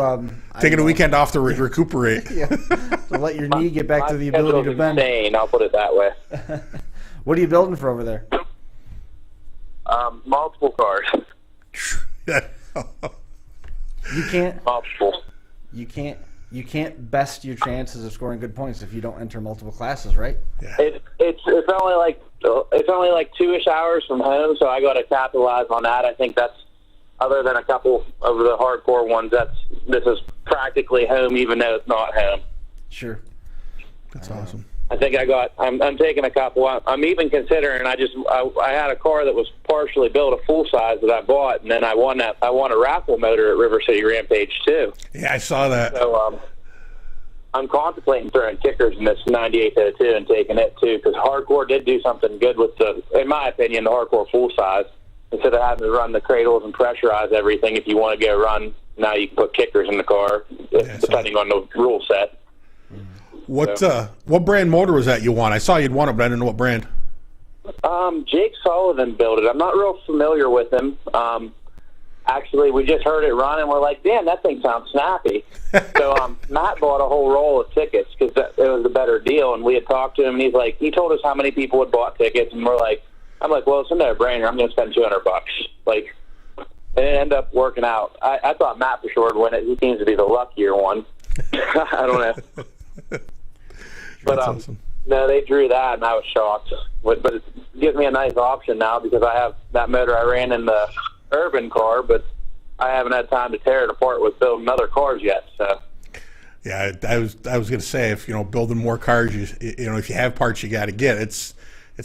Taking a weekend off to recuperate. Yeah, to let your knee get back to the ability to bend. Insane, I'll put it that way. What are you building for over there? Multiple cars. You can't. Multiple. You can't best your chances of scoring good points if you don't enter multiple classes, right? It's only like 2-ish hours from home, so I got to capitalize on that. I think that's, other than a couple of the hardcore ones, this is practically home, even though it's not home. Sure. That's awesome. I think I'm taking a couple. I'm even considering. I had a car that was partially built, a full size that I bought, and then I won a raffle motor at River City Rampage too. Yeah, I saw that. So I'm contemplating throwing kickers in this 9802 and taking it too, because hardcore did do something good with in my opinion, the hardcore full size. Instead of having to run the cradles and pressurize everything, if you want to go run, now you can put kickers in the car, depending on the rule set. What brand motor was that you won? I saw you'd won it, but I didn't know what brand. Jake Sullivan built it. I'm not real familiar with him. Actually, we just heard it run, and we're like, damn, that thing sounds snappy. So Matt bought a whole roll of tickets because it was a better deal, and we had talked to him, and he told us how many people had bought tickets, and I'm like, well, it's a no-brainer. I'm going to spend $200. Like, and it ended up working out. I thought Matt for sure would win it. He seems to be the luckier one. I don't know. But awesome. No, they drew that, and I was shocked. But it gives me a nice option now because I have that motor I ran in the urban car, but I haven't had time to tear it apart with building other cars yet. So. Yeah, I was going to say, if building more cars, if you have parts you got to get, it's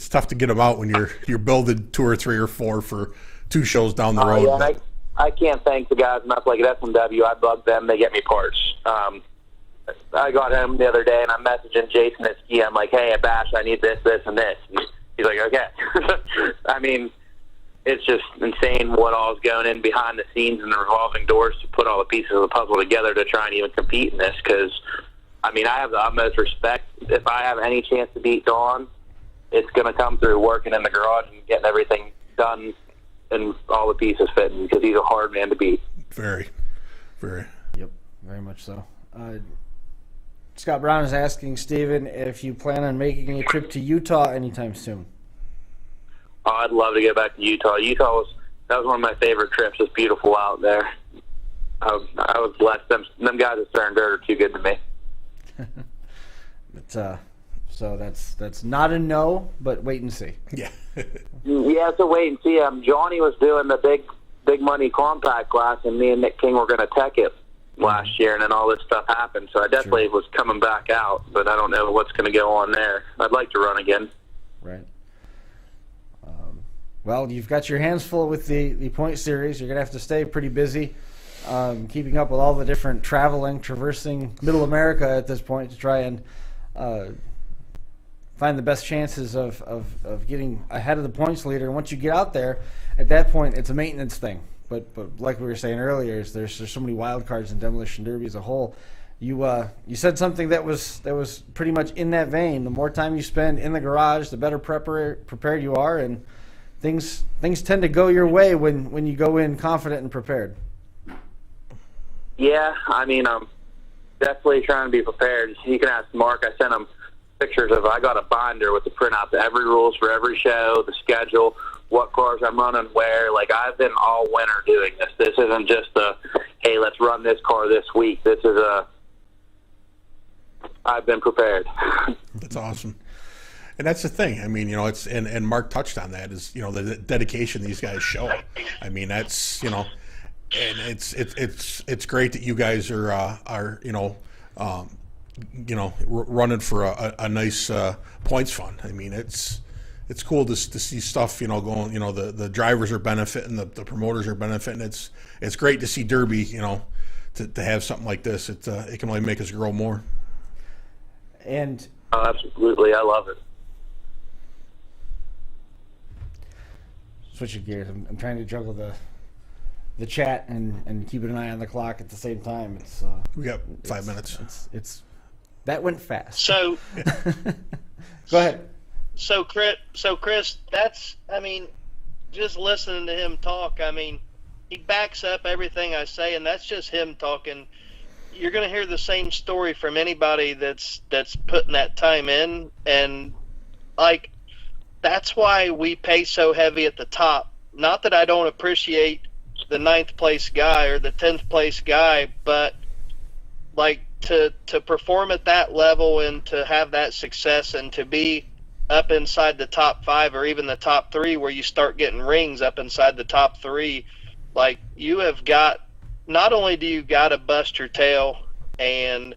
tough to get them out when you're building 2 or 3 or 4 for 2 shows down the road. Yeah, and I can't thank the guys enough. Like at SMW, I bug them; they get me parts. I got home the other day, and I'm messaging Jason at Ski. I'm like, "Hey, Bash, I need this, this, and this." He's like, "Okay." I mean, it's just insane what all is going in behind the scenes and the revolving doors to put all the pieces of the puzzle together to try and even compete in this. Because, I mean, I have the utmost respect. If I have any chance to beat Dawn, it's going to come through working in the garage and getting everything done and all the pieces fitting, because he's a hard man to beat. Very, very. Yep, very much so. Scott Brown is asking Steven if you plan on making a trip to Utah anytime soon. Oh, I'd love to get back to Utah. That was one of my favorite trips. It's beautiful out there. I was blessed. Them guys at Stern Dirt are too good to me. But, so that's not a no, but wait and see. Yeah. Yeah, so wait and see. Johnny was doing the big money compact class, and me and Nick King were going to tech it last year, and then all this stuff happened. So I definitely was coming back out, but I don't know what's going to go on there. I'd like to run again. Right. Well, you've got your hands full with the point series. You're going to have to stay pretty busy keeping up with all the different traversing Middle America at this point to try and find the best chances of getting ahead of the points leader. And once you get out there, at that point, it's a maintenance thing. But like we were saying earlier, there's so many wild cards in Demolition Derby as a whole. You said something that was pretty much in that vein. The more time you spend in the garage, the better prepared you are, and things tend to go your way when you go in confident and prepared. Yeah, I mean, I'm definitely trying to be prepared. You can ask Mark. I sent him pictures of. I got a binder with the printouts of every rules for every show, the schedule, what cars I'm running where. Like, I've been all winter doing this. This isn't just hey, let's run this car this week. This is I've been prepared. That's awesome. And that's the thing. I mean, it's and Mark touched on that, is the dedication these guys show. I mean, that's and it's great that you guys are running for a nice points fund. I mean, it's cool to see stuff going. The drivers are benefiting, the promoters are benefiting. It's great to see Derby. To have something like this, it can only make us grow more. And absolutely, I love it. Switching gears, I'm trying to juggle the chat and keeping an eye on the clock at the same time. It's We got 5 minutes. It's that went fast. So Go ahead. So Chris, that's, I mean, just listening to him talk, I mean, he backs up everything I say, and that's just him talking. You're going to hear the same story from anybody that's putting that time in, and like, that's why we pay so heavy at the top. Not that I don't appreciate the 9th place guy or the 10th place guy, but like to perform at that level and to have that success and to be up inside the top 5 or even the top 3, where you start getting rings up inside the top 3, like, you have got, not only do you got to bust your tail and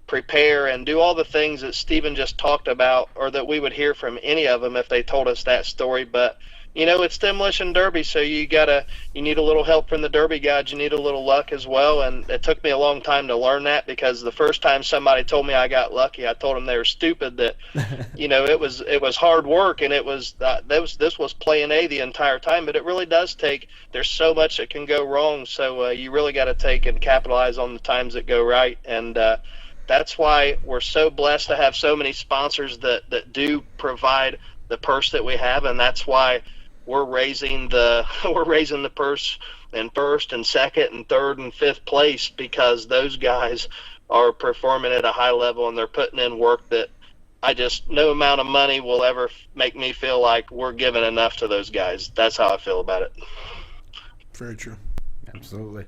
prepare and do all the things that Steven just talked about, or that we would hear from any of them if they told us that story, but you know, it's demolition derby, so you need a little help from the derby gods. You need a little luck as well, and it took me a long time to learn that, because the first time somebody told me I got lucky, I told them they were stupid. That you know, it was hard work, and this was plan A the entire time. But it really does take. There's so much that can go wrong, so you really got to take and capitalize on the times that go right, and that's why we're so blessed to have so many sponsors that do provide the purse that we have, and that's why we're raising the purse in first and second and third and fifth place, because those guys are performing at a high level and they're putting in work that no amount of money will ever make me feel like we're giving enough to those guys. That's how I feel about it. Very true. Absolutely.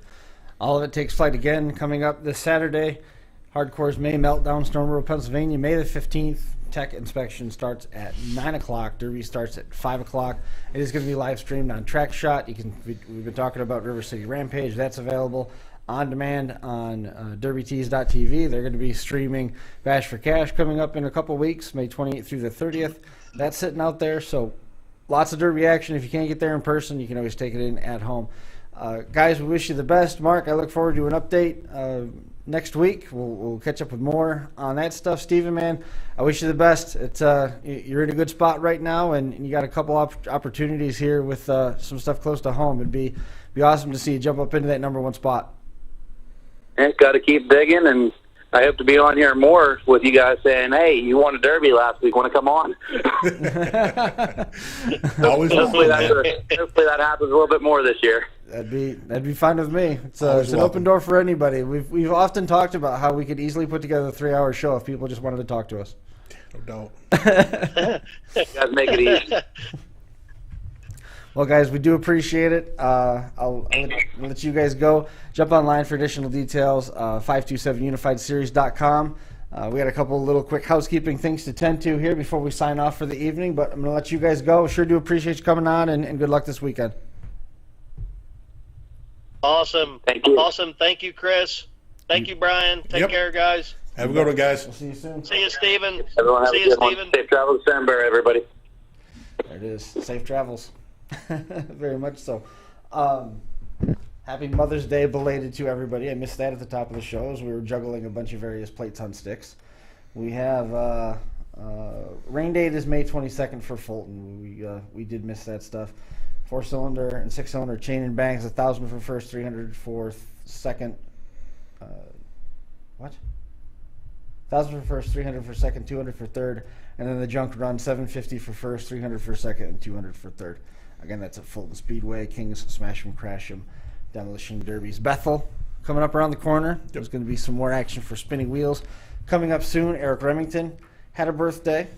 All of It Takes Flight again coming up this Saturday. Hardcore's May Meltdown, Stoneboro, Pennsylvania, May the 15th. Tech inspection starts at 9 o'clock. Derby starts at 5 o'clock. It is going to be live streamed on TrackShot. We've been talking about River City Rampage. That's available on demand on derbytees.tv. They're going to be streaming Bash for Cash coming up in a couple weeks, May 28th through the 30th. That's sitting out there. So lots of Derby action. If you can't get there in person, you can always take it in at home. Guys, we wish you the best. Mark, I look forward to an update next week. We'll catch up with more on that stuff. Steven, man, I wish you the best. It's you're in a good spot right now, and you got a couple opportunities here with some stuff close to home. It'd be awesome to see you jump up into that number 1 spot. And got to keep digging, and I hope to be on here more with you guys saying, hey, you won a derby last week. Want to come on? Always hopefully that happens a little bit more this year. That'd be fine with me. It's an open door for anybody. We've often talked about how we could easily put together a 3-hour show if people just wanted to talk to us. No doubt. You guys make it easy. Well, guys, we do appreciate it. I'll let you guys go. Jump online for additional details, 527unifiedseries.com. We got a couple of little quick housekeeping things to tend to here before we sign off for the evening, but I'm going to let you guys go. Sure do appreciate you coming on, and good luck this weekend. Awesome. Thank you. Awesome. Thank you, Chris. Thank you, Brian. Take care, guys. Have a good one, guys. We'll see you soon. See you, Steven. Everyone have See a you, good one. Steven. Safe travels to Denver, everybody. There it is. Safe travels. Very much so. Happy Mother's Day belated to everybody. I missed that at the top of the show as we were juggling a bunch of various plates on sticks. We have rain date is May 22nd for Fulton. We did miss that stuff. 4-cylinder and 6-cylinder chain and bangs, 1,000 for first, 300 for second. What? 1,000 for first, 300 for second, 200 for third, and then the junk run, 750 for first, 300 for second, and 200 for third. Again, that's at Fulton Speedway. Kings, Smash 'em, Crash 'em, Demolition Derbies. Bethel coming up around the corner. There's going to be some more action for spinning wheels coming up soon. Eric Remington had a birthday.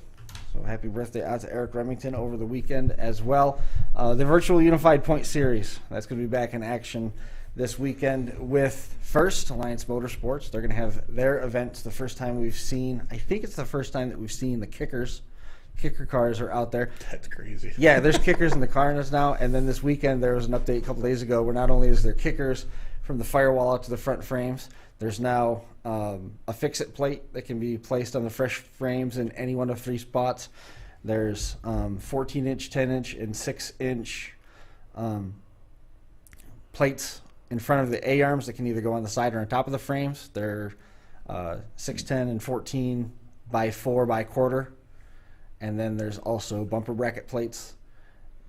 So happy birthday out to Eric Remington over the weekend as well. The Virtual Unified Point Series, that's going to be back in action this weekend with First Alliance Motorsports. They're going to have their events. The first time we've seen, I think it's the first time that we've seen the kickers. Kicker cars are out there. That's crazy. Yeah, there's kickers in the cars now. And then this weekend there was an update a couple days ago where not only is there kickers from the firewall out to the front frames, there's now a fix-it plate that can be placed on the fresh frames in any one of 3 spots. There's 14-inch, 10-inch, and 6-inch plates in front of the A-arms that can either go on the side or on top of the frames. They're 610 and 14 by 4 by quarter. And then there's also bumper bracket plates.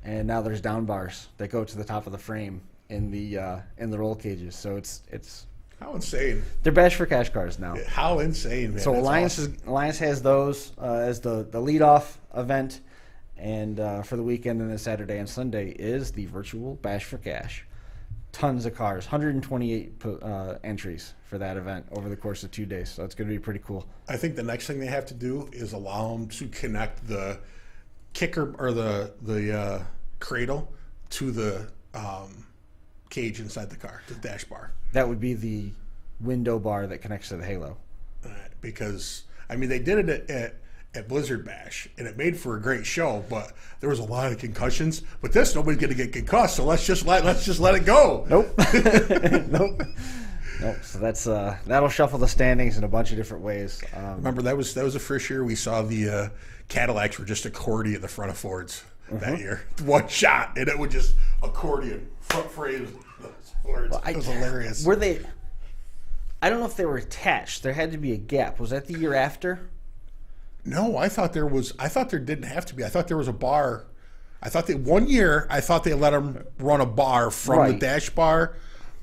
And now there's down bars that go to the top of the frame in the roll cages. So it's How insane. they're Bash for Cash cars now. How insane, man. So That's Alliance awesome. Alliance has those as the leadoff event, and for the weekend and the Saturday and Sunday is the virtual Bash for Cash. Tons of cars, 128 entries for that event over the course of 2 days. So it's going to be pretty cool. I think the next thing they have to do is allow them to connect the kicker or the cradle to the cage inside the car, the dash bar. That would be the window bar that connects to the halo. Because I mean, they did it at Blizzard Bash, and it made for a great show. But there was a lot of concussions. But this, nobody's going to get concussed, so let's just let it go. Nope. Nope. So that's that'll shuffle the standings in a bunch of different ways. Remember, that was the first year we saw the Cadillacs were just accordion at the front of Fords that year. One shot, and it would just accordion front frames. Fords. It was hilarious. Were they? I don't know if they were attached. There had to be a gap. Was that the year after? No, I thought there didn't have to be. I thought there was a bar. I thought that one year I thought they let them run a bar from the dash bar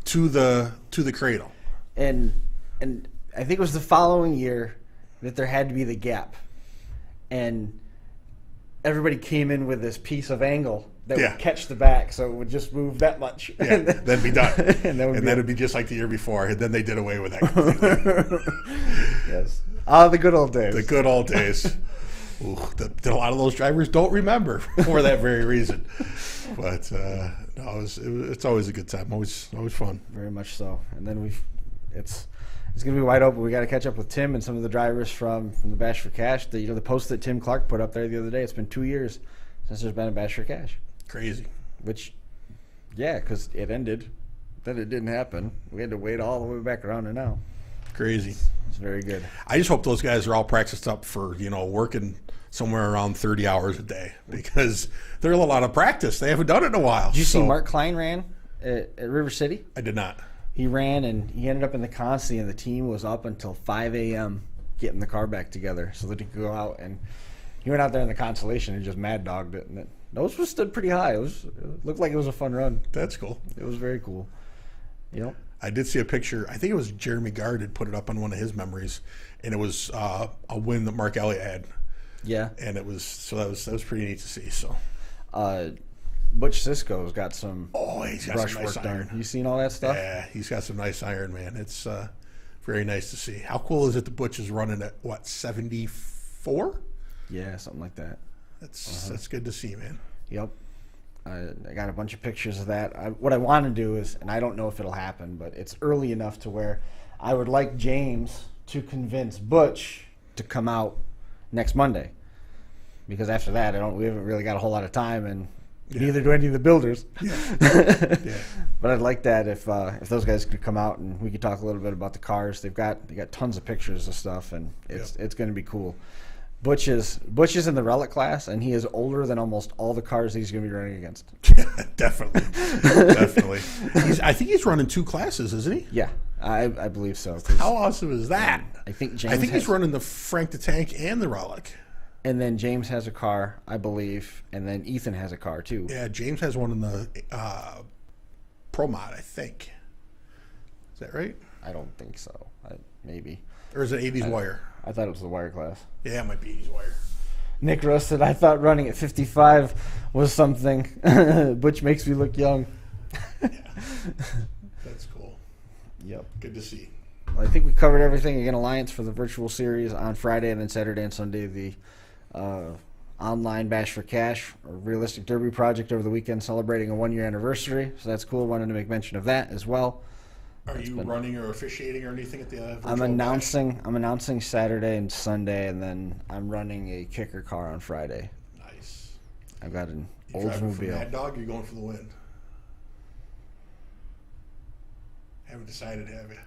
to the cradle. And I think it was the following year that there had to be the gap. And everybody came in with this piece of angle that would catch the back, so it would just move that much. Yeah, that'd be done. and then it'd be just like the year before. And then they did away with that. Yes. The good old days. The good old days. Ooh, that a lot of those drivers don't remember for that very reason. But no, it's always a good time. Always fun. Very much so. And then it's going to be wide open. We got to catch up with Tim and some of the drivers from the Bash for Cash. The post that Tim Clark put up there the other day. It's been 2 years since there's been a Bash for Cash. Crazy. Which, yeah, because it ended. Then it didn't happen. We had to wait all the way back around to now. Crazy. It's very good. I just hope those guys are all practiced up for, working somewhere around 30 hours a day, because they're a lot of practice. They haven't done it in a while. Did you see Mark Klein ran at River City? I did not. He ran, and he ended up in the Consti, and the team was up until 5 a.m. getting the car back together so that he could go out. And he went out there in the Constellation and just mad dogged it. And those were stood pretty high. It looked like it was a fun run. That's cool. It was very cool. Yep. I did see a picture. I think it was Jeremy Gard had put it up on one of his memories, and it was a win that Mark Elliott had. Yeah. And that was pretty neat to see. So, Butch Sisko's got some he's got brush some nice work iron. done. You seen all that stuff? Yeah, he's got some nice iron, man. It's very nice to see. How cool is it that Butch is running at 74? Yeah, something like that. That's good to see, man. Yep. I got a bunch of pictures of that. What I want to do is, and I don't know if it'll happen, but it's early enough to where I would like James to convince Butch to come out next Monday, because after that we haven't really got a whole lot of time, and neither do any of the builders. Yeah. But I'd like that if those guys could come out and we could talk a little bit about the cars. They got tons of pictures of stuff, and it's going to be cool. Butch is in the relic class, and he is older than almost all the cars that he's going to be running against. Definitely. I think he's running 2 classes, isn't he? Yeah, I believe so. How awesome is that? I think he's running the Frank the Tank and the Relic. And then James has a car, I believe, and then Ethan has a car too. Yeah, James has one in the Pro Mod, I think. Is that right? I don't think so. Maybe. Or is it 80s wire? I thought it was the wire class. Yeah, it might be 80s wire. Nick Russ said, I thought running at 55 was something. Butch makes me look young. Yeah. That's cool. Yep. Good to see. Well, I think we covered everything. Again, Alliance for the virtual series on Friday, and then Saturday and Sunday, the online Bash for Cash, or Realistic Derby project over the weekend, celebrating a 1-year anniversary. So that's cool. Wanted to make mention of that as well. Are you running or officiating or anything at the virtual I'm announcing Saturday and Sunday, and then I'm running a kicker car on Friday. Nice. I've got an Oldsmobile. Oldsmobile. Mad Dog, you're going for the win. Haven't decided, have you?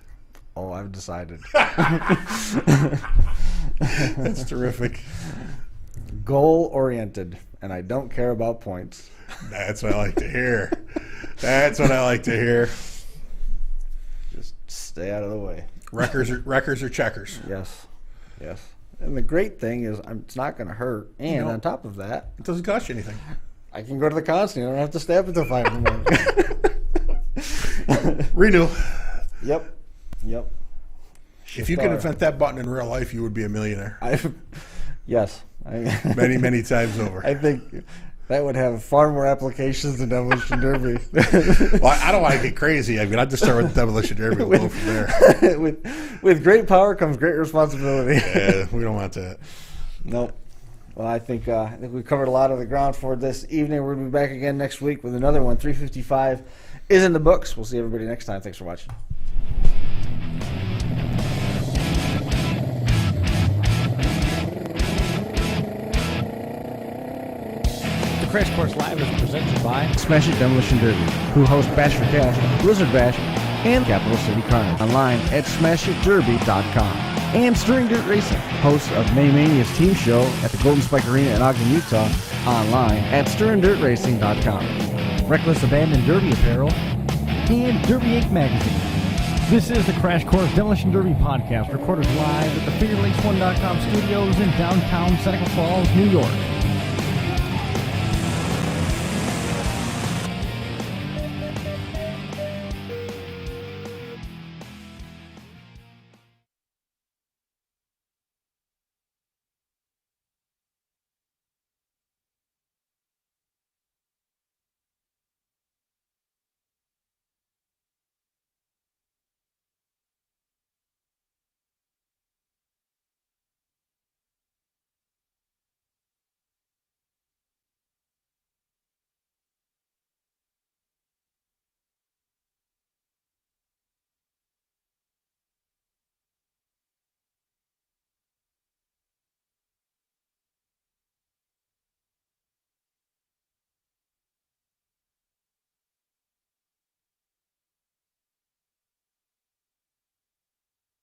Oh, I've decided. That's terrific. Goal oriented, and I don't care about points. That's what I like to hear. That's what I like to hear. Just stay out of the way. Wreckers or checkers. Yes. And the great thing is, it's not going to hurt. And on top of that, it doesn't cost you anything. I can go to the constant. I don't have to stay up until 5 in the morning. Renew. Yep. If you can invent that button in real life, you would be a millionaire. Yes. Many, many times over. I think that would have far more applications than Demolition Derby. Well, I don't want to get crazy. I mean, I'd just start with Demolition Derby and go from there. with great power comes great responsibility. Yeah, we don't want that. Nope. Well, I think we covered a lot of the ground for this evening. We're going to be back again next week with another one. 355 is in the books. We'll see everybody next time. Thanks for watching. The Crash Course Live is presented by Smash It Demolition Derby, who host Bash for Cash, Blizzard Bash, and Capital City Carnage. Online at smashitderby.com. And Stirring Dirt Racing, hosts of May Mania's team show at the Golden Spike Arena in Ogden, Utah. Online at stirringdirtracing.com. Reckless Abandon Derby Apparel, and Derby Inc. Magazine. This is the Crash Course Demolition Derby podcast, recorded live at the FingerLakes1.com studios in downtown Seneca Falls, New York.